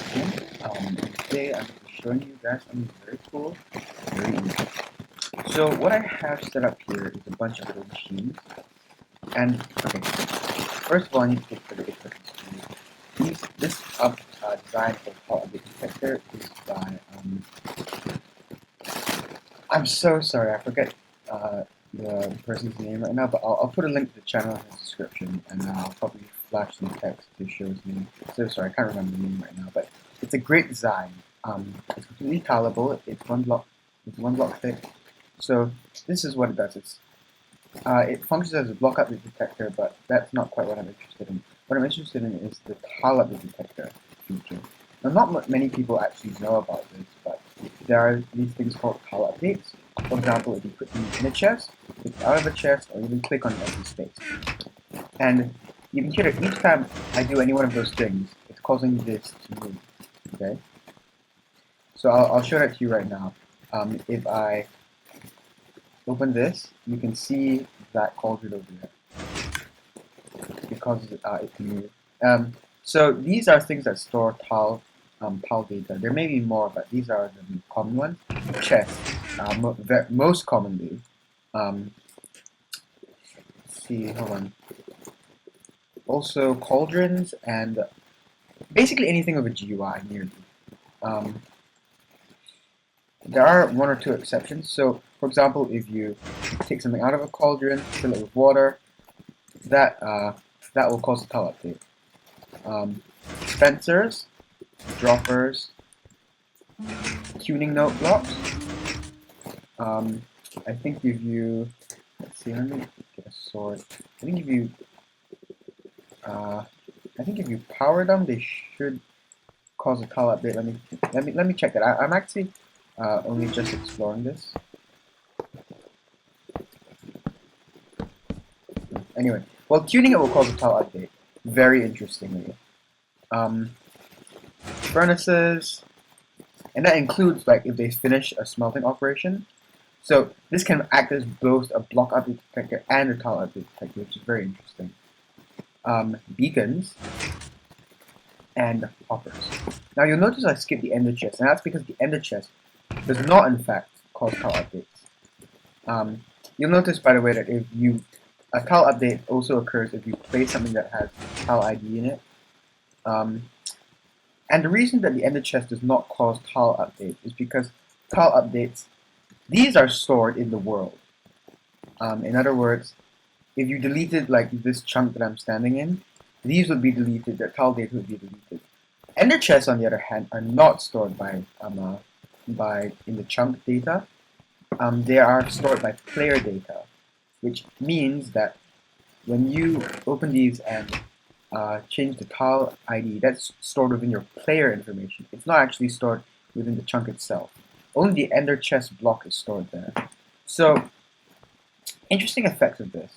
again. Today I'm showing you guys something very cool, very easy. So what I have set up here is a bunch of little machines. And okay, first of all I need to take a bit of this design for Power Update Detector is by I'm so sorry, I forget the person's name right now, but I'll put a link to the channel in the description, and I'll probably flash some text to show his name. So sorry, I can't remember the name right now, but it's a great design. It's completely tileable. It's one block thick. So this is what it does. It functions as a block update detector, but that's not quite what I'm interested in. What I'm interested in is the tile update detector feature. Now, not many people actually know about this, but there are these things called tile updates. For example, if you put these in a chest, click out of a chest, or even click on an empty space. And you can hear that each time I do any one of those things, it's causing this to move. Okay? So I'll show that to you right now. If I open this, you can see that cauldron over there because it can move. So these are things that store tile data. There may be more, but these are the common ones. Chest, most commonly. Let's see, hold on. Also cauldrons and basically anything with a GUI nearly. There are one or two exceptions. So, for example, if you take something out of a cauldron, fill it with water, that will cause a tile update. Dispensers, droppers, tuning note blocks. I think if you let me get a sword. I think if you power them, they should cause a tile update. Let me check that. I'm actually only just exploring this. Anyway, well, tuning it will cause a tile update. Very interestingly. Furnaces, and that includes like if they finish a smelting operation. So this can act as both a block update detector and a tile update detector, which is very interesting. Beacons and hoppers. Now you'll notice I skipped the ender chest, and that's because the ender chest does not in fact cause tile updates. You'll notice, by the way, that a tile update also occurs if you place something that has tile ID in it. And the reason that the ender chest does not cause tile updates is because tile updates, these are stored in the world. In other words, if you deleted like this chunk that I'm standing in, these would be deleted, the tile data would be deleted. Ender chests, on the other hand, are not stored in the chunk data. They are stored by player data, which means that when you open these and change the tile ID, that's stored within your player information. It's not actually stored within the chunk itself. Only the ender chest block is stored there. So, interesting effects of this.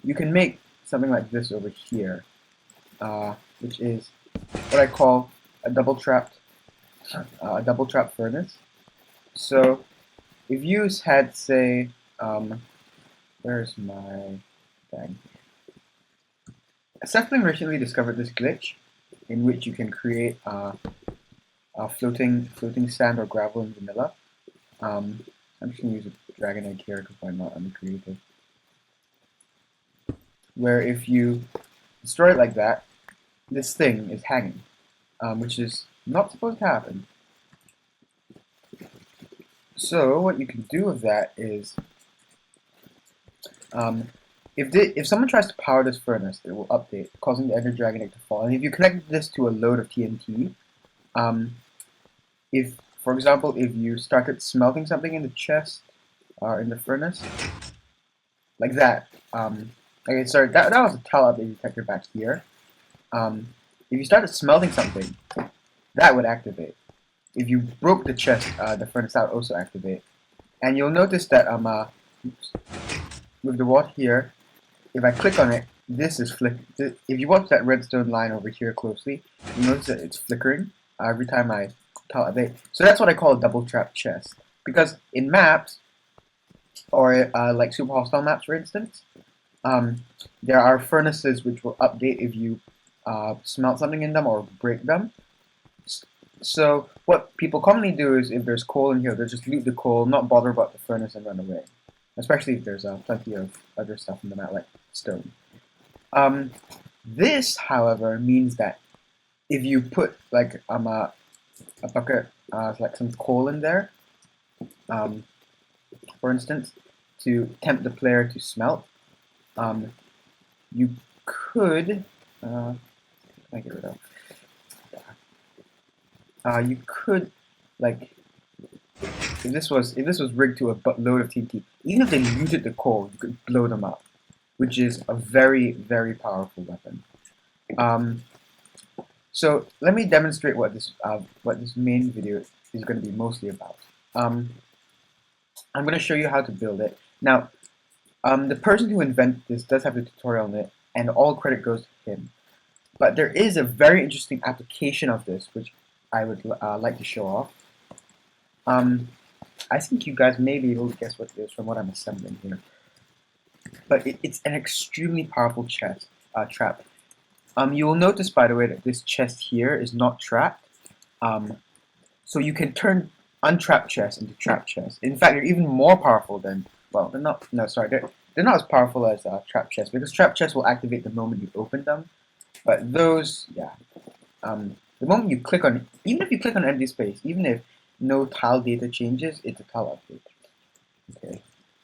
You can make something like this over here, which is what I call a double trap furnace. So, if you had, say, where's my thing? Cephalin recently discovered this glitch in which you can create floating sand or gravel in vanilla. I'm just going to use a dragon egg here because why not? I'm creative. Where if you destroy it like that, this thing is hanging, which is not supposed to happen. So what you can do with that is, if someone tries to power this furnace, it will update, causing the Ender Dragon egg to fall. And if you connect this to a load of TNT, for example, if you started smelting something in the chest or in the furnace, like that. Okay, sorry, that was a tile update detector back here. If you started smelting something, that would activate. If you broke the chest, the furnace would also activate. And you'll notice that with the water here, if I click on it, this is flickering. If you watch that redstone line over here closely, you notice that it's flickering every time I tile update. So that's what I call a double trap chest. Because in maps, or like super hostile maps, for instance, there are furnaces which will update if you smelt something in them or break them. So what people commonly do is, if there's coal in here, they just loot the coal, not bother about the furnace, and run away. Especially if there's plenty of other stuff in the map, like stone. This, however, means that if you put like a bucket, like some coal in there, for instance, to tempt the player to smelt, you could. I get rid of. You could, like, if this was rigged to a load of TNT, even if they looted the coal, you could blow them up, which is a very, very powerful weapon. So let me demonstrate what this main video is going to be mostly about. I'm going to show you how to build it. Now, the person who invented this does have a tutorial on it, and all credit goes to him. But there is a very interesting application of this, which I would like to show off. I think you guys may be able to guess what it is from what I'm assembling here. But it's an extremely powerful trap. You will notice, by the way, that this chest here is not trapped. So you can turn untrapped chests into trapped chests. In fact, they're even more powerful than, well, they're not as powerful as trapped chests, because trapped chests will activate the moment you open them. But those, yeah, the moment you click on, even if you click on empty space, even if no tile data changes, it's a tile update. Okay,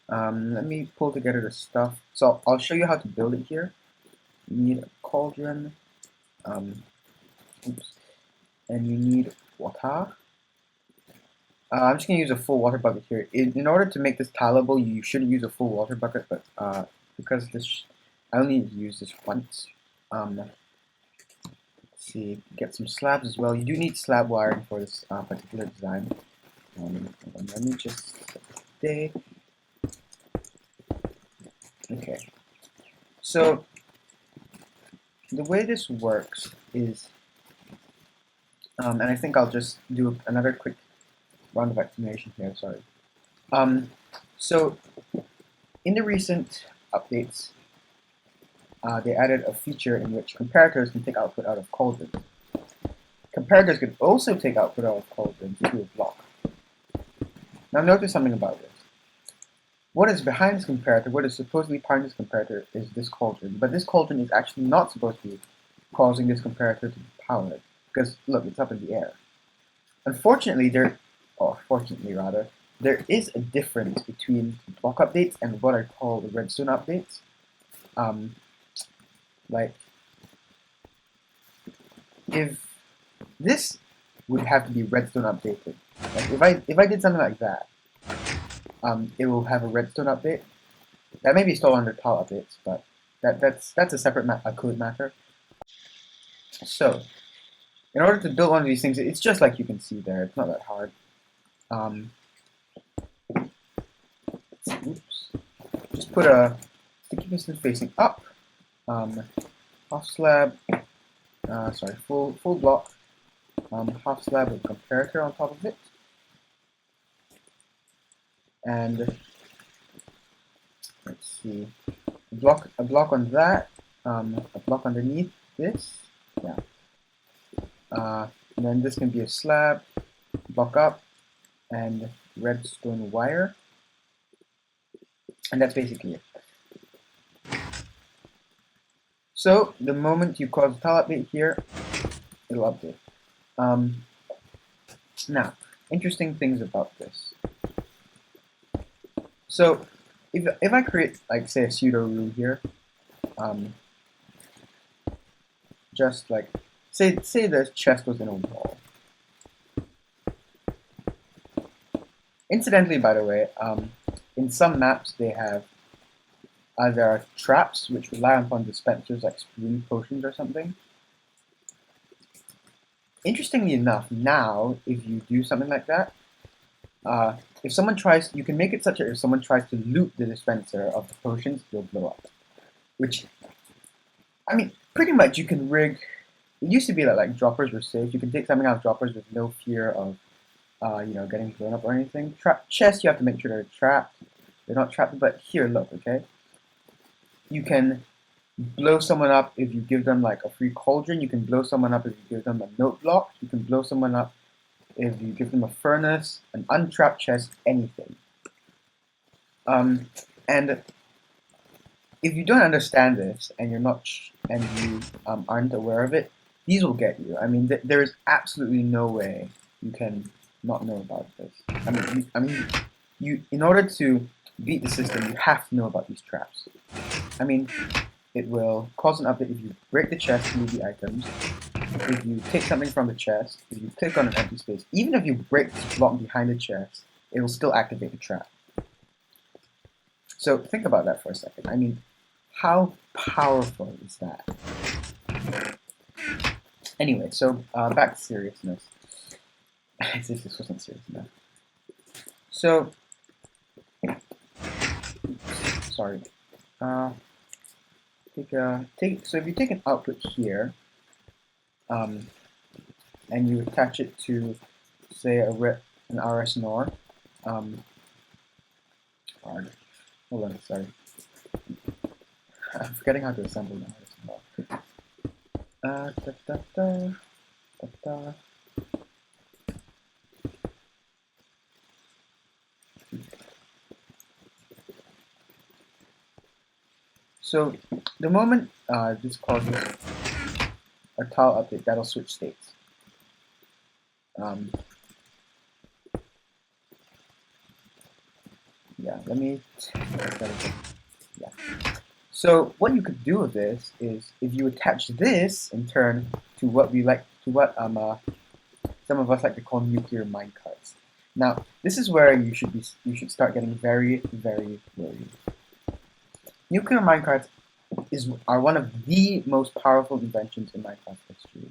let me pull together the stuff. So I'll show you how to build it here. You need a cauldron, and you need water. I'm just going to use a full water bucket here. In order to make this tileable, you shouldn't use a full water bucket, but because I only use this once. Let's see, get some slabs as well. You do need slab wiring for this particular design. Let me just set this day. Okay, so the way this works is, and I think I'll just do another quick round of explanation here, sorry. So in the recent updates, they added a feature in which comparators can take output out of cauldrons. Comparators can also take output out of cauldrons to a block. Now notice something about this. What is behind this comparator, what is supposedly behind this comparator, is this cauldron. But this cauldron is actually not supposed to be causing this comparator to be powered, because look, it's up in the air. Unfortunately, fortunately rather, there is a difference between block updates and what I call the redstone updates. Like, if this would have to be redstone updated. Like if I did something like that, it will have a redstone update. That may be still under tile updates, but that's a separate code matter. So, in order to build one of these things, it's just like you can see there. It's not that hard. Oops. Just put a sticky piston facing up. Half slab. Full block. Half slab with comparator on top of it. And let's see, a block on that, a block underneath this, yeah. And then this can be a slab, block up, and redstone wire, and that's basically it. So the moment you cause a tile update here, it'll update. Now, interesting things about this. So, if I create, like, say, a pseudo room here, just like, say the chest was in a wall. Incidentally, by the way, in some maps they have either traps which rely upon dispensers like spring potions or something. Interestingly enough, now if you do something like that, if someone tries, you can make it such that if someone tries to loot the dispenser of the potions, they'll blow up. Which, I mean, pretty much you can rig. It used to be that like droppers were safe. You can take something out of droppers with no fear of, getting blown up or anything. Chests, you have to make sure they're trapped. They're not trapped. But here, look, okay. You can blow someone up if you give them like a free cauldron. You can blow someone up if you give them a note block. You can blow someone up if you give them a furnace, an untrapped chest, anything. And if you don't understand this and you're not and you aren't aware of it, these will get you. I mean, there is absolutely no way you can not know about this. You in order to beat the system, you have to know about these traps. I mean, it will cause an update if you break the chest to move the items, if you take something from the chest, if you click on an empty space, even if you break the block behind the chest, it will still activate the trap. So think about that for a second. I mean, how powerful is that? Anyway, so back to seriousness. As if this wasn't serious enough. So, sorry. So if you take an output here, and you attach it to, say, an RS NOR. Hold on, sorry. I'm forgetting how to assemble an RS NOR. So the moment this causes a tile update, that'll switch states. Yeah, let me. Yeah. So what you could do with this is, if you attach this in turn to what some of us like to call nuclear minecarts. Now, this is where you should start getting very, very worried. Nuclear minecarts are one of the most powerful inventions in Minecraft history.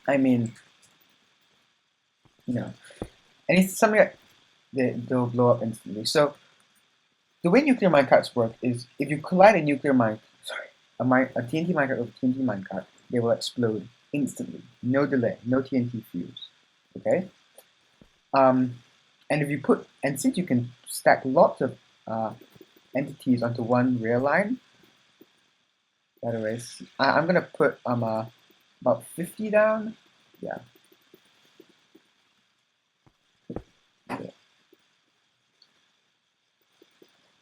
I mean, and it's something that they'll blow up instantly. So the way nuclear minecarts work is, if you collide a TNT minecart with a TNT minecart, they will explode instantly, no delay, no TNT fuse. Okay. And since you can stack lots of entities onto one rail line. By the way, I'm gonna put about 50 down. Yeah.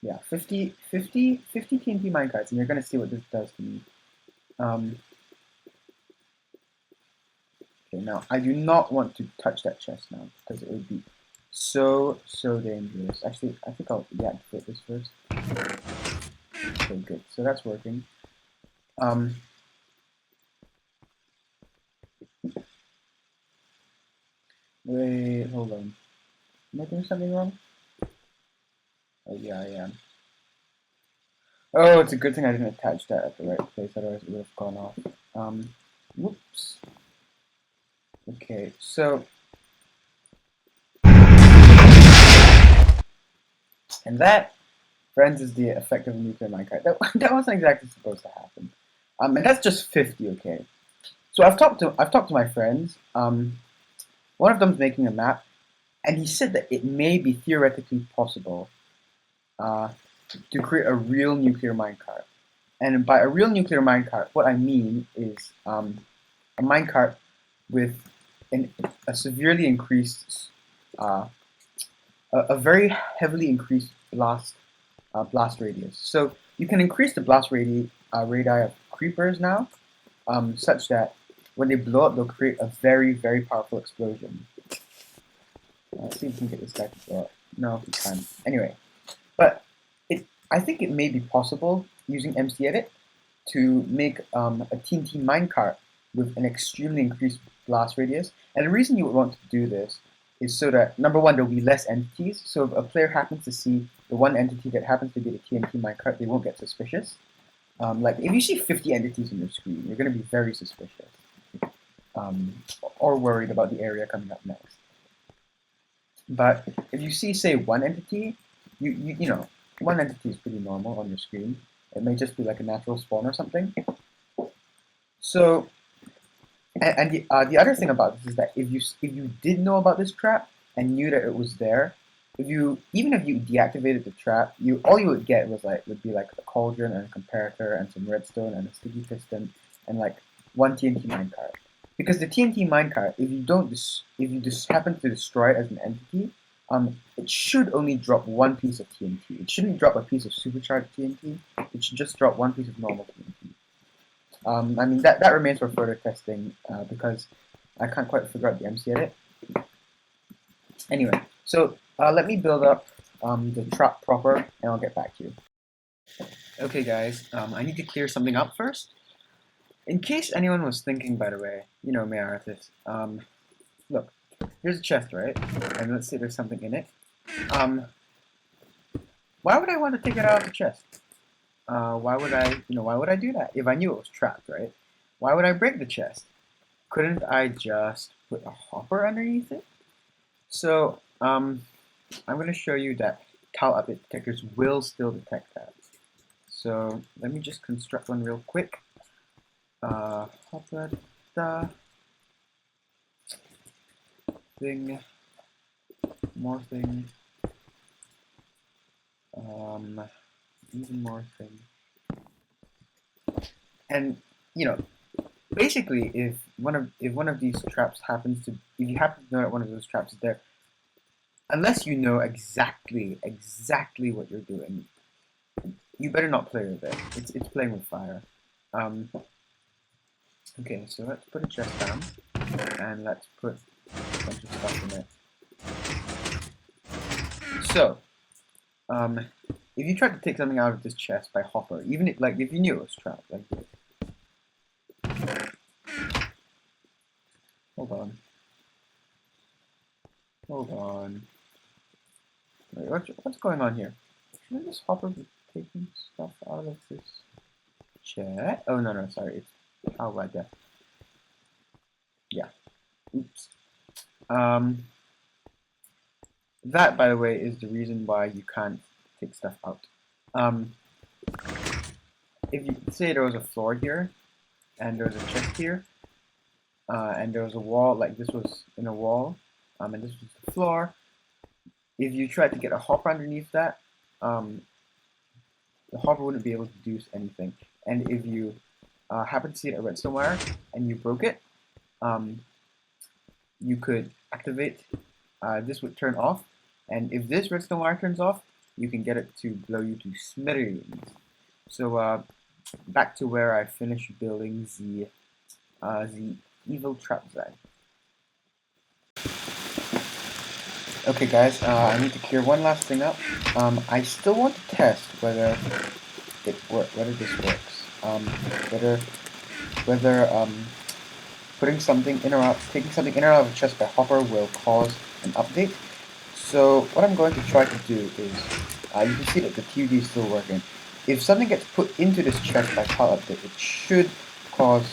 Yeah, 50 TNT minecarts, and you're gonna see what this does to me. Okay, now I do not want to touch that chest now, because it would be so dangerous. Actually, I think I'll deactivate this first. Okay, good. So that's working. Wait, hold on. Am I doing something wrong? Oh yeah, I am. Oh, it's a good thing I didn't attach that at the right place, otherwise it would have gone off. Whoops. Okay, so. And that, friends, is the effect of a nuclear minecart. That wasn't exactly supposed to happen. And that's just 50, okay? So I've talked to my friends. One of them's making a map, and he said that it may be theoretically possible to create a real nuclear minecart. And by a real nuclear minecart, what I mean is a minecart with a severely increased, a very heavily increased blast radius. So you can increase the blast radii of creepers now, such that when they blow up, they'll create a very, very powerful explosion. Let's see if we can get this guy to blow up. No, we can't. Anyway, but I think it may be possible using MCEdit to make a TNT minecart with an extremely increased blast radius. And the reason you would want to do this is so that, number one, there'll be less entities. So if a player happens to see the one entity that happens to be the TNT minecart, they won't get suspicious. Like if you see 50 entities on your screen, you're going to be very suspicious, or worried about the area coming up next. But if you see, say, one entity, you know, one entity is pretty normal on your screen. It may just be like a natural spawn or something. So, and the other thing about this is that if you did know about this trap and knew that it was there, even if you deactivated the trap, all you would get would be like a cauldron and a comparator and some redstone and a sticky piston and like one TNT minecart. Because the TNT minecart, if you just happen to destroy it as an entity, it should only drop one piece of TNT. It shouldn't drop a piece of supercharged TNT. It should just drop one piece of normal TNT. I mean that remains for further testing because I can't quite figure out the MC edit. Anyway, so let me build up the trap proper, and I'll get back to you. Okay, guys, I need to clear something up first. In case anyone was thinking, by the way, you know me, artist. Look, here's a chest, right? And let's say there's something in it. Why would I want to take it out of the chest? Why would I do that if I knew it was trapped, right? Why would I break the chest? Couldn't I just put a hopper underneath it? So, I'm going to show you that tile update detectors will still detect that. So, let me just construct one real quick. Hopper, thing, more thing, even more thing. And, you know, basically, if one of these traps happens to, if you happen to know that one of those traps is there, unless you know exactly what you're doing, you better not play with it. It's playing with fire. Okay, so let's put a chest down, and let's put a bunch of stuff in it. So, if you tried to take something out of this chest by hopper, even if you knew it was trapped, like this. Hold on. Wait, what's going on here? Shouldn't this hopper be taking stuff out of this chest? Oh no, sorry, it's how right there. Yeah. Oops. That, by the way, is the reason why you can't take stuff out. If you say there was a floor here, and there was a chest here, and there was a wall, like this was in a wall, and this was the floor. If you tried to get a hopper underneath that, the hopper wouldn't be able to do anything. And if you happen to see a redstone wire and you broke it, you could activate. This would turn off, and if this redstone wire turns off, you can get it to blow you to smithereens. So back to where I finished building the evil trap side. Okay, guys, I need to clear one last thing up. I still want to test whether this works. Whether taking something in or out of a chest by hopper will cause an update. So what I'm going to try to do is, you can see that the TUD is still working. If something gets put into this chest by tile update, it should cause,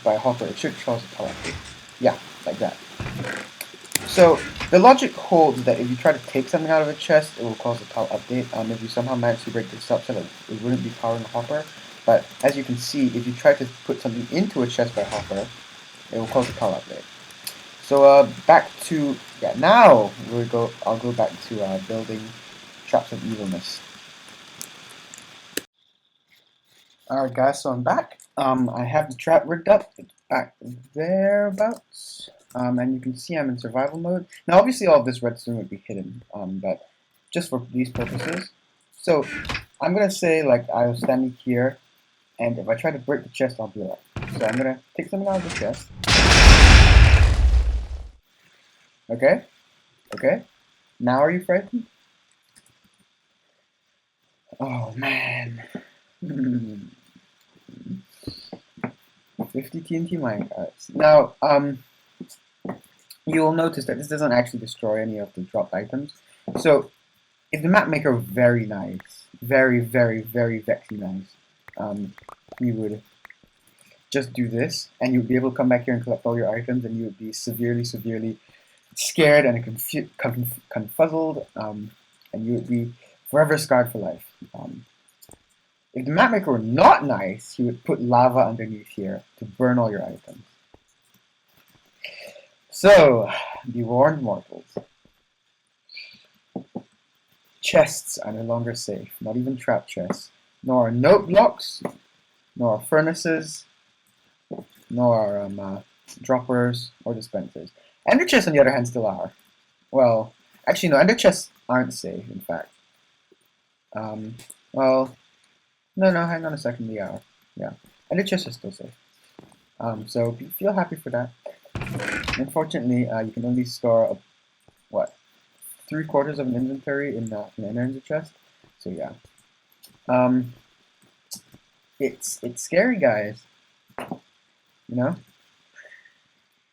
by hopper, it should cause a tile update. Yeah, like that. So the logic holds that if you try to take something out of a chest, it will cause a tile update. If you somehow manage to break this up so that it wouldn't be powering a hopper. But as you can see, if you try to put something into a chest by hopper, it will cause a tile update. So back to now I'll go back to building traps of evilness. Alright guys, so I'm back. I have the trap rigged up. It's back thereabouts. And you can see I'm in survival mode. Now obviously all of this redstone would be hidden, but just for these purposes. So I'm gonna say like I was standing here, and if I try to break the chest, I'll blow up. So I'm gonna take something out of the chest. Okay. Now are you frightened? Oh man. 50 TNT minecarts. Now, you will notice that this doesn't actually destroy any of the dropped items. So, if the map maker were very nice, very vexy nice, you would just do this, and you'd be able to come back here and collect all your items, and you would be severely scared and confuzzled, and you would be forever scarred for life. If the map maker were not nice, he would put lava underneath here to burn all your items. So, be warned, mortals. chests are no longer safe, not even trap chests, nor are note blocks, nor are furnaces, nor are droppers or dispensers. Ender chests, on the other hand, still are. Well, actually, no, ender chests aren't safe, in fact. Well, no, hang on a second, they are. Yeah, ender chests are still safe. So feel happy for that. Unfortunately, you can only store, what, 3/4 of an inventory in an ender chest. So yeah. It's scary, guys. You know?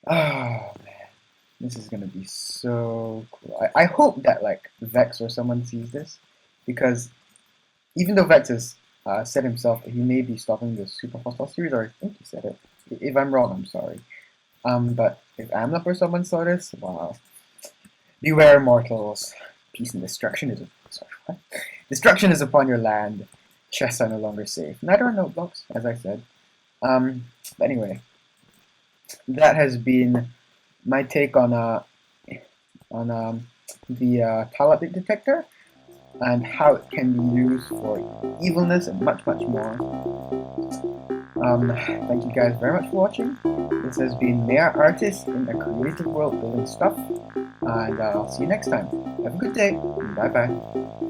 Oh man, this is gonna be so cool. I hope that like Vex or someone sees this, because even though Vex has said himself he may be stopping the Super Hostile series, or I think he said it. If I'm wrong, I'm sorry. But if Amlap or someone saw this, wow. Beware, mortals. Peace and destruction is sorry, what? Destruction is upon your land. Chests are no longer safe. Neither are note blocks, as I said. But anyway, that has been my take on the tile update detector and how it can be used for evilness and much more. Thank you guys very much for watching. This has been Mea Artist in a creative world building stuff, and I'll see you next time. Have a good day. Bye bye.